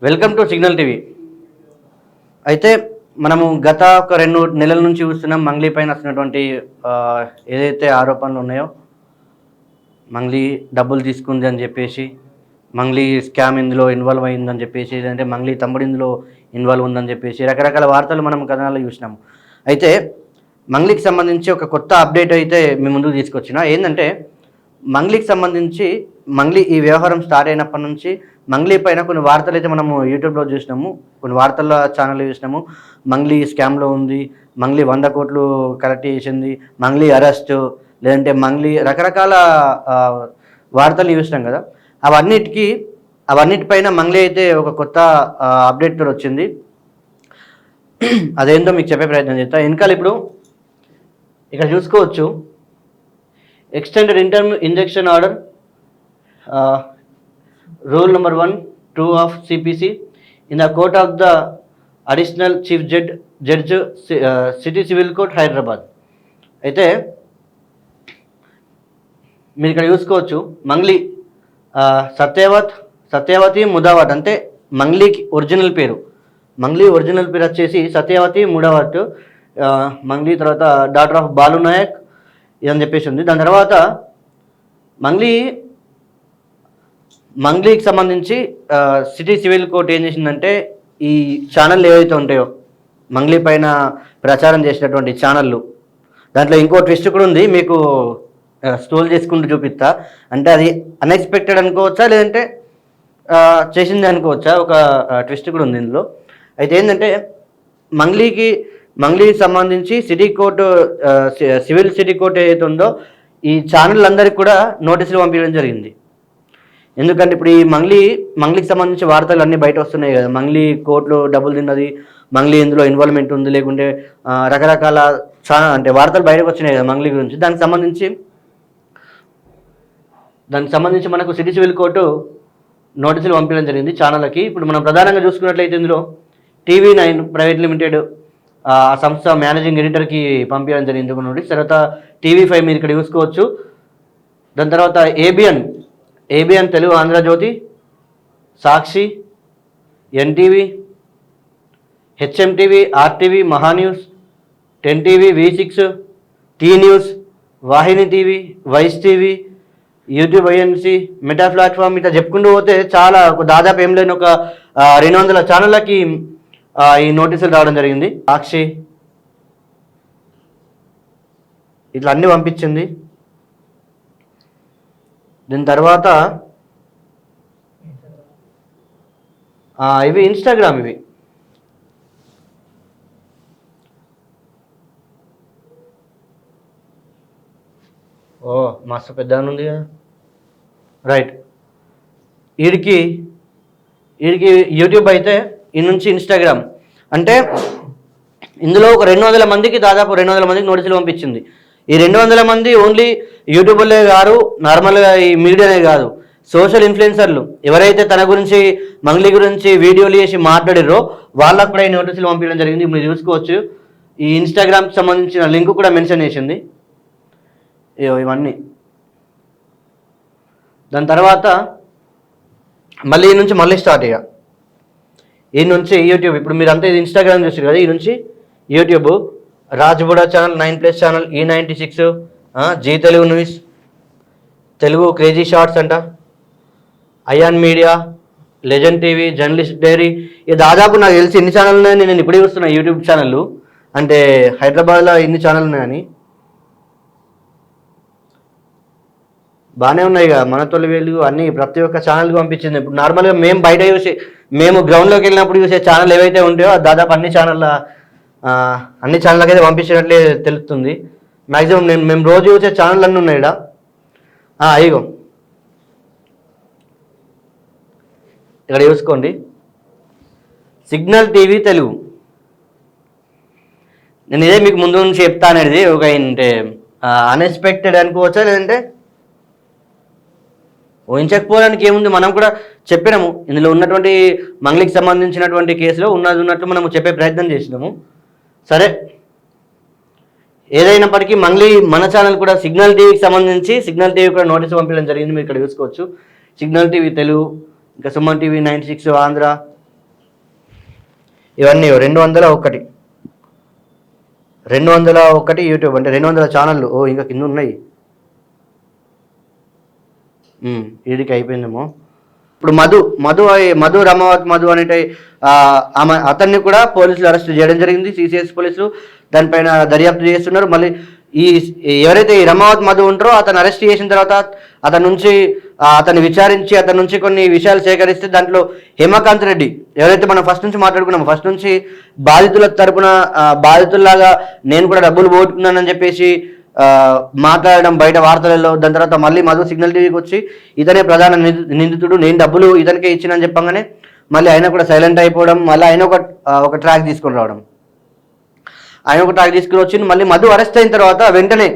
Welcome to signal TV. అయితే మనము గత ఒక 2 నెలల నుంచి చూస్తున్నాం మంగ్లీ పైన వస్తున్నటువంటి ఏదైతే ఆరోపణలు ఉన్నాయో, మంగ్లీ డబ్బులు తీసుకుంది అని చెప్పేసి, మంగ్లీ స్కామ్ ఇందులో ఇన్వాల్వ్ అయిందని చెప్పేసి, లేదంటే మంగ్లీ తమ్ముడు ఇందులో ఇన్వాల్వ్ ఉందని చెప్పేసి రకరకాల వార్తలు మనం కథనాల్లో చూసినాము. అయితే మంగ్లీకి సంబంధించి ఒక కొత్త అప్డేట్ అయితే మీ ముందుకు తీసుకొచ్చిన. ఏంటంటే మంగ్లీకి సంబంధించి మంగ్లీ ఈ వ్యవహారం స్టార్ట్ అయినప్పటి నుంచి మంగ్లీ పైన కొన్ని వార్తలు అయితే మనము యూట్యూబ్లో చూసినాము, కొన్ని వార్తల ఛానల్ చూసినాము. మంగ్లీ స్కామ్లో ఉంది, మంగ్లీ 100 కోట్లు కలెక్ట్ చేసింది, మంగ్లీ అరెస్టు, లేదంటే మంగ్లీ రకరకాల వార్తలు చూసినాం కదా. అవన్నిటిపైన మంగ్లీ అయితే ఒక కొత్త అప్డేట్ వచ్చింది. అదేంటో మీకు చెప్పే ప్రయత్నం చేస్తా. వెనకాల ఇప్పుడు ఇక్కడ చూసుకోవచ్చు, extended interim injection order rule number 1(2) of CPC in the court of the additional chief judge city civil court Hyderabad. అయితే మీరు ఇక్కడ చూసుకోవచ్చు, మంగ్లీ సత్యవతి ముదావట్, అంటే మంగ్లీకి ఒరిజినల్ పేరు వచ్చేసి సత్యవతి ముదావట్. మంగ్లీ తర్వాత డాటర్ ఆఫ్ బాలు నాయక్ ఇదని చెప్పేసి ఉంది. దాని తర్వాత మంగ్లీకి సంబంధించి సిటీ సివిల్ కోర్ట్ ఏం చేసిందంటే, ఈ ఛానళ్ళు ఏవైతే ఉంటాయో మంగ్లీ పైన ప్రచారం చేసినటువంటి ఛానళ్ళు, దాంట్లో ఇంకో ట్విస్ట్ కూడా ఉంది, మీకు స్క్రోల్ చేసుకుంటూ చూపిస్తా. అంటే అది అన్ఎక్స్పెక్టెడ్ అనుకోవచ్చా, లేదంటే చేసింది అనుకోవచ్చా, ఒక ట్విస్ట్ కూడా ఉంది ఇందులో. అయితే ఏంటంటే మంగ్లీకి సంబంధించి సివిల్ సిటీ కోర్టు ఏదైతే ఉందో ఈ ఛానల్ అందరికి కూడా నోటీసులు పంపించడం జరిగింది. ఎందుకంటే ఇప్పుడు ఈ మంగ్లీకి సంబంధించి వార్తలు అన్నీ బయట వస్తున్నాయి కదా, మంగ్లీ కోర్టులో డబ్బులు తిన్నది, మంగ్లీ ఇందులో ఇన్వాల్వ్మెంట్ ఉంది, లేకుంటే రకరకాల అంటే వార్తలు బయటకు వచ్చినాయి కదా మంగ్లీ గురించి. దానికి సంబంధించి మనకు సిటీ సివిల్ కోర్టు నోటీసులు పంపించడం జరిగింది ఛానళ్ళకి. ఇప్పుడు మనం ప్రధానంగా చూసుకున్నట్లయితే ఇందులో TV9 ప్రైవేట్ లిమిటెడ్ ఆ సంస్థ మేనేజింగ్ ఎడిటర్కి పంపించడం జరిగింది ఒక నోటీస్. తర్వాత TV5 మీరు ఇక్కడ చూసుకోవచ్చు. దాని తర్వాత ABN Telugu, Andhrajyothi, Sakshi, NTV, HMTV, RTV, Maha news, 10TV, V6, T news, Vahini TV, wise TV, YouTube INC, Meta platform, ఇట్లా చెప్పుకుంటూ పోతే చాలా దాదాపు ఏం లేని ఒక 200 ఛానళ్ళకి ఈ నోటీసులు రావడం జరిగింది. సాక్షి ఇట్లా అన్నీ పంపించింది. దీని తర్వాత ఇవి ఇన్స్టాగ్రామ్, ఇవి మస్తు పెద్ద ఉంది కదా, రైట్. వీడికి యూట్యూబ్ అయితే ఈ నుంచి ఇన్స్టాగ్రామ్, అంటే ఇందులో ఒక 200 మందికి, దాదాపు 200 మందికి నోటీసులు పంపించింది. ఈ 200 మంది ఓన్లీ యూట్యూబర్లే కాదు, నార్మల్గా ఈ మీడియానే కాదు, సోషల్ ఇన్ఫ్లుయెన్సర్లు ఎవరైతే తన గురించి మంగ్లీ గురించి వీడియోలు చేసి మాట్లాడారో వాళ్ళకు కూడా ఈ నోటీసులు పంపించడం జరిగింది. మీరు చూసుకోవచ్చు, ఈ ఇన్స్టాగ్రామ్కి సంబంధించిన లింక్ కూడా మెన్షన్ చేసింది. ఇవన్నీ దాని తర్వాత మళ్ళీ ఈ నుంచి స్టార్ట్ అయ్యా. ఈ నుంచి యూట్యూబ్, ఇప్పుడు మీరు అంతా ఇది ఇన్స్టాగ్రామ్ చూసారు కదా, ఈ నుంచి యూట్యూబ్, రాజ్బుడా channel, 9+ channel, E96, Zee Telugu news, Telugu crazy shorts అంట, Ayan media, legend TV, journalist diary. ఇది దాదాపు నాకు తెలిసి ఎన్ని ఛానల్ ఉన్నాయని నేను ఇప్పుడే చూస్తున్నా, యూట్యూబ్ ఛానళ్ళు. అంటే హైదరాబాద్లో ఇన్ని ఛానల్ ఉన్నాయని. బాగానే ఉన్నాయి కదా, మన తొలి వెలుగు అన్నీ ప్రతి ఒక్క ఛానల్కి పంపించింది. ఇప్పుడు నార్మల్గా మేము గ్రౌండ్లోకి వెళ్ళినప్పుడు చూసే ఛానల్ ఏవైతే ఉంటాయో దాదాపు అన్ని ఛానళ్ళకి అయితే పంపించినట్లే తెలుస్తుంది. మ్యాక్సిమం మేము రోజు చూసే ఛానల్ అన్నీ ఉన్నాయి ఇక్కడ. అయ్యో ఇక్కడ చూసుకోండి, సిగ్నల్ టీవీ తెలుగు. నేను ఇదే మీకు ముందు నుంచి చెప్తా అనేది ఒక అంటే అన్ఎక్స్పెక్టెడ్ అనుకోవచ్చా, లేదంటే ఊహించకపోవడానికి ఏముంది. మనం కూడా చెప్పినాము, ఇందులో ఉన్నటువంటి మంగ్లీకి సంబంధించినటువంటి కేసులో ఉన్నట్లు మనము చెప్పే ప్రయత్నం చేసినాము. సరే, ఏదైనప్పటికీ మంగ్లీ మన ఛానల్ కూడా సిగ్నల్ టీవీకి సంబంధించి సిగ్నల్ టీవీ కూడా నోటీసు పంపించడం జరిగింది. మీరు ఇక్కడ చూసుకోవచ్చు, సిగ్నల్ టీవీ తెలుగు, ఇంకా సుమన్ టీవీ, 96 ఆంధ్ర, ఇవన్నీ 201 201 యూట్యూబ్ అంటే 200 ఛానళ్ళు. ఓ ఇంకా కింద ఉన్నాయి. వీడికి అయిపోయిందేమో. ఇప్పుడు మధు రమావత్ మధు అనేటి ఆమె అతన్ని కూడా పోలీసులు అరెస్ట్ చేయడం జరిగింది. సిసిఎస్ పోలీసులు దానిపైన దర్యాప్తు చేస్తున్నారు. మళ్ళీ ఎవరైతే ఈ రమావత్ మధు ఉంటారో అతను అరెస్ట్ చేసిన తర్వాత అతని నుంచి అతన్ని విచారించి అతని నుంచి కొన్ని విషయాలు సేకరిస్తే దాంట్లో హేమకాంత్ రెడ్డి ఎవరైతే మనం ఫస్ట్ నుంచి మాట్లాడుకున్నామో, ఫస్ట్ నుంచి బాధితుల తరపున బాధితుల్లాగా నేను కూడా డబ్బులు పోగొట్టుకున్నానని చెప్పేసి మాట్లాడడం బయట వార్తలలో. దాని తర్వాత మళ్ళీ మధు సిగ్నల్ టీవీకి వచ్చి ఇతనే ప్రధాన నిందితుడు, నేను డబ్బులు ఇతనికే ఇచ్చినని చెప్పగానే మళ్ళీ ఆయన కూడా సైలెంట్ అయిపోవడం, మళ్ళీ ఆయన ఒక ట్రాక్ తీసుకొని రావడం. ఆయన ఒక ట్రాక్ తీసుకుని వచ్చి మళ్ళీ మధు అరెస్ట్ అయిన తర్వాత వెంటనే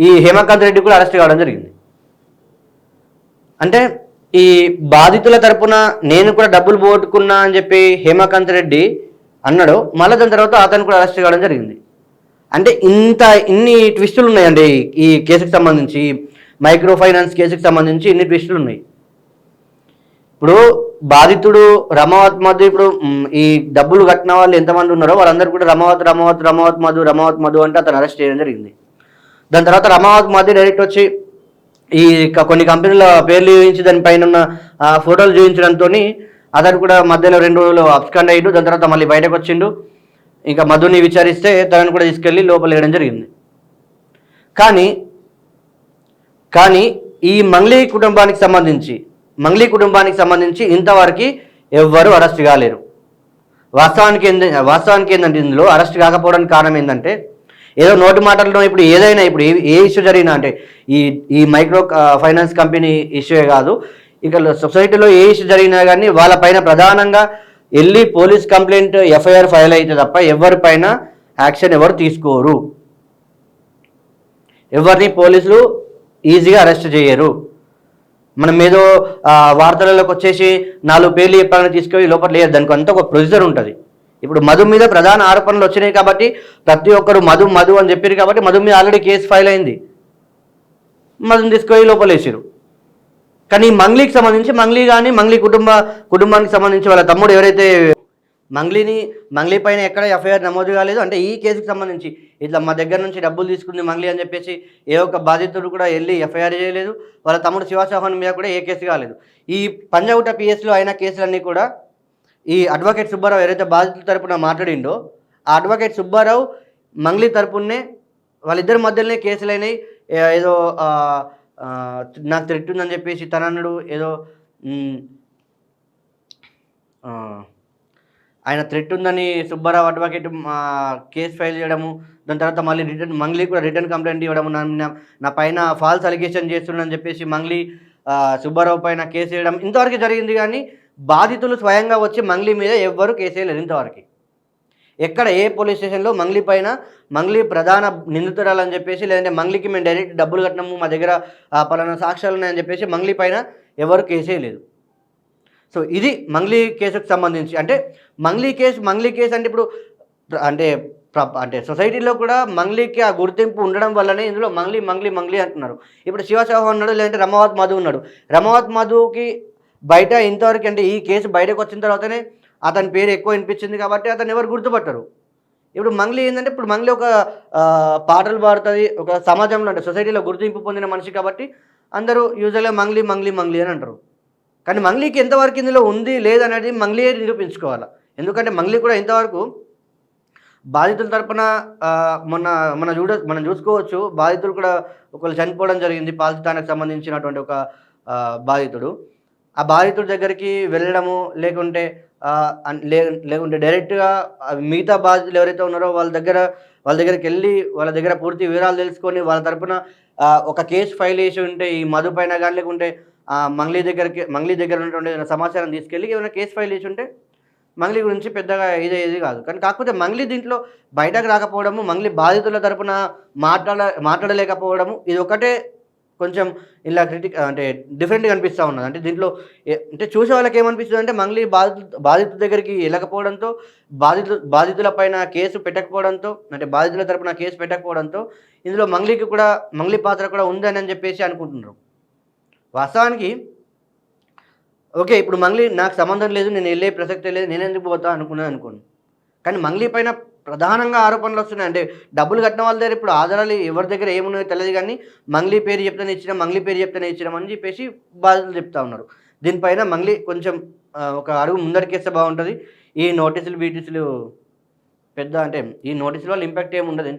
ఈ హేమకాంత్ రెడ్డి కూడా అరెస్ట్ కావడం జరిగింది. అంటే ఈ బాధితుల తరపున నేను కూడా డబ్బులు పోగొట్టుకున్నా అని చెప్పి హేమకాంత్ రెడ్డి అన్నాడు. మళ్ళీ దాని తర్వాత అతను కూడా అరెస్ట్ కావడం జరిగింది. అంటే ఇన్ని ట్విస్టులు ఉన్నాయండి ఈ కేసుకు సంబంధించి, మైక్రో ఫైనాన్స్ కేసుకు సంబంధించి ఇన్ని ట్విస్టులు ఉన్నాయి. ఇప్పుడు బాధితుడు రమావత్ మధు, ఇప్పుడు ఈ డబ్బులు కట్టిన వాళ్ళు ఎంతమంది ఉన్నారో వాళ్ళందరూ కూడా రమావత్ మధు అంటే అతను అరెస్ట్ చేయడం జరిగింది. దాని తర్వాత రమావత్ మధు డైరెక్ట్ వచ్చి ఈ కొన్ని కంపెనీల పేర్లు చూపించి దానిపైన ఉన్న ఫోటోలు చూపించడంతో అతను కూడా మధ్యలో 2 రోజులు అబ్స్కాండ్ అయ్యిండు. దాని తర్వాత మళ్ళీ బయటకు వచ్చిండు. ఇంకా మధుని విచారిస్తే తనను కూడా తీసుకెళ్ళి లోపల వేయడం జరిగింది. కానీ ఈ మంగ్లీ కుటుంబానికి సంబంధించి ఇంతవరకు ఎవ్వరూ అరెస్ట్ కాలేరు. వాస్తవానికి ఏంటంటే ఇందులో అరెస్ట్ కాకపోవడానికి కారణం ఏంటంటే ఏదో నోటి మాటల్లో ఇప్పుడు ఏదైనా ఇప్పుడు ఏ ఇష్యూ జరిగినా అంటే ఈ మైక్రో ఫైనాన్స్ కంపెనీ ఇష్యూయే కాదు, ఇంకా సొసైటీలో ఏ ఇష్యూ జరిగినా కానీ వాళ్ళపైన ప్రధానంగా వెళ్ళి పోలీస్ కంప్లైంట్ ఎఫ్ఐఆర్ ఫైల్ అయితే తప్ప ఎవరిపైన యాక్షన్ ఎవరు తీసుకోరు. ఎవరిని పోలీసులు ఈజీగా అరెస్ట్ చేయరు. మనం ఏదో వార్తలలోకి వచ్చేసి 4 పేర్లు చెప్పాలని తీసుకొని లోపల లేదు, దానికి అంతా ఒక ప్రొసీజర్ ఉంటుంది. ఇప్పుడు మధు మీద ప్రధాన ఆరోపణలు వచ్చినాయి కాబట్టి ప్రతి ఒక్కరు మధు అని చెప్పారు కాబట్టి మధు మీద ఆల్రెడీ కేసు ఫైల్ అయింది. మధుని తీసుకొని లోపల వేసారు. కానీ మంగ్లీకి సంబంధించి మంగ్లీ కుటుంబానికి సంబంధించి వాళ్ళ తమ్ముడు ఎవరైతే మంగ్లీ పైన ఎక్కడ ఎఫ్ఐఆర్ నమోదు కాలేదు. అంటే ఈ కేసుకు సంబంధించి ఇట్లా మా దగ్గర నుంచి డబ్బులు తీసుకుంది మంగ్లీ అని చెప్పేసి ఏ ఒక్క బాధితుడు కూడా వెళ్ళి ఎఫ్ఐఆర్ చేయలేదు. వాళ్ళ తమ్ముడు శివ చౌహాన్ మీద కూడా ఏ కేసు కాలేదు. ఈ పంజాగుట్ట పిఎస్లో అయిన కేసులన్నీ కూడా ఈ అడ్వకేట్ సుబ్బారావు ఎవరైతే బాధితుల తరపున మాట్లాడిండో ఆ అడ్వకేట్ సుబ్బారావు మంగ్లీ తరపునే వాళ్ళిద్దరి మధ్యలోనే కేసులైనాయి. ఏదో నాకు థ్రెట్ ఉందని చెప్పేసి తనన్నాడు, ఏదో ఆయన థ్రెట్ ఉందని సుబ్బారావు అడ్వకేట్ కేసు ఫైల్ చేయడము. దాని తర్వాత మళ్ళీ మంగ్లీ కూడా రిటర్న్ కంప్లైంట్ ఇవ్వడము, నా పైన ఫాల్స్ అలిగేషన్ చేస్తుండని చెప్పేసి మంగ్లీ సుబ్బారావు పైన కేసు వేయడం ఇంతవరకు జరిగింది. కానీ బాధితులు స్వయంగా వచ్చి మంగ్లీ మీద ఎవ్వరూ కేసు వేయలేదు ఇంతవరకు. ఎక్కడ ఏ పోలీస్ స్టేషన్లో మంగ్లీ ప్రధాన నిందితురాలని చెప్పేసి, లేదంటే మంగ్లీకి మేము డైరెక్ట్ డబ్బులు కట్టినాము మా దగ్గర పలానా సాక్ష్యాలు ఉన్నాయని చెప్పేసి మంగ్లీ పైన ఎవరు కేసు వేయలేదు. సో ఇది మంగ్లీ కేసుకు సంబంధించి. అంటే మంగ్లీ కేసు అంటే ఇప్పుడు అంటే సొసైటీలో కూడా మంగ్లీకి ఆ గుర్తింపు ఉండడం వల్లనే ఇందులో మంగ్లీ అంటున్నారు. ఇప్పుడు శివ చౌహాన్ ఉన్నాడు, లేదంటే రమావత్ మధు ఉన్నాడు. రమావత్ మధుకి బయట ఇంతవరకు అంటే ఈ కేసు బయటకు వచ్చిన తర్వాతనే అతని పేరు ఎక్కువ వినిపించింది కాబట్టి అతను ఎవరు గుర్తుపట్టరు. ఇప్పుడు మంగ్లీ ఏంటంటే ఇప్పుడు మంగ్లీ ఒక పాటలు పాడుతుంది, ఒక సమాజంలో అంటే సొసైటీలో గుర్తింపు పొందిన మనిషి కాబట్టి అందరూ యూజువల్గా మంగ్లీ అని అంటారు. కానీ మంగ్లీకి ఎంతవరకు ఇందులో ఉంది లేదనేది మంగ్లీయే నిరూపించుకోవాలి. ఎందుకంటే మంగ్లీ కూడా ఇంతవరకు బాధితుల తరపున మనం చూసుకోవచ్చు, బాధితులు కూడా ఒకళ్ళు చనిపోవడం జరిగింది. పాల్చితానికి సంబంధించినటువంటి ఒక బాధితుడు. ఆ బాధితుడి దగ్గరికి వెళ్ళడము లేకుంటే డైరెక్ట్గా మిగతా బాధితులు ఎవరైతే ఉన్నారో వాళ్ళ దగ్గరికి వెళ్ళి వాళ్ళ దగ్గర పూర్తి వివరాలు తెలుసుకొని వాళ్ళ తరపున ఒక కేసు ఫైల్ చేసి ఉంటే ఈ మధు పైన కానీ లేకుంటే మంగ్లీ దగ్గర ఉన్నటువంటి సమాచారం తీసుకెళ్ళి ఏమైనా కేసు ఫైల్ చేసి ఉంటే మంగ్లీ గురించి పెద్దగా ఇదేది కాదు. కానీ కాకపోతే మంగ్లీ దీంట్లో బయటకు రాకపోవడము, మంగ్లీ బాధితుల తరపున మాట్లాడలేకపోవడము, ఇది ఒకటే కొంచెం ఇలా అంటే డిఫరెంట్గా అనిపిస్తూ ఉన్నది. అంటే దీంట్లో అంటే చూసే వాళ్ళకి ఏమనిపిస్తుంది అంటే మంగ్లీ బాధితుల దగ్గరికి వెళ్ళకపోవడంతో, బాధితుల పైన కేసు పెట్టకపోవడంతో, అంటే బాధితుల తరపున కేసు పెట్టకపోవడంతో ఇందులో మంగ్లీ పాత్ర కూడా ఉందని చెప్పేసి అనుకుంటున్నారు. వాస్తవానికి ఓకే, ఇప్పుడు మంగ్లీ నాకు సంబంధం లేదు, నేను వెళ్ళే ప్రసక్తే లేదు, నేను ఎందుకు పోతా అనుకోండి. కానీ మంగ్లీ పైన ప్రధానంగా ఆరోపణలు వస్తున్నాయి. అంటే డబ్బులు కట్టిన వాళ్ళ దగ్గర ఇప్పుడు ఆధారాలు ఎవరి దగ్గర ఏమున్నాయో తెలియదు కానీ మంగ్లీ పేరు చెప్తేనే ఇచ్చినాం, మంగ్లీ పేరు చెప్తేనే ఇచ్చినాం అని చెప్పేసి బాధితులు చెప్తా ఉన్నారు. దీనిపైన మంగ్లీ కొంచెం ఒక అడుగు ముందరికేస్తే బాగుంటుంది. ఈ నోటీసులు బీటీసులు పెద్ద అంటే ఈ నోటీసుల వల్ల ఇంపాక్ట్ ఏమి ఉండదు.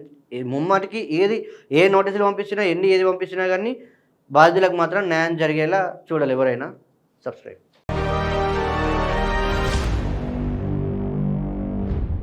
ముమ్మాటికి ఏ నోటీసులు పంపించినా ఏది పంపించినా కానీ బాధితులకు మాత్రం న్యాయం జరిగేలా చూడాలి ఎవరైనా. సబ్స్క్రైబ్.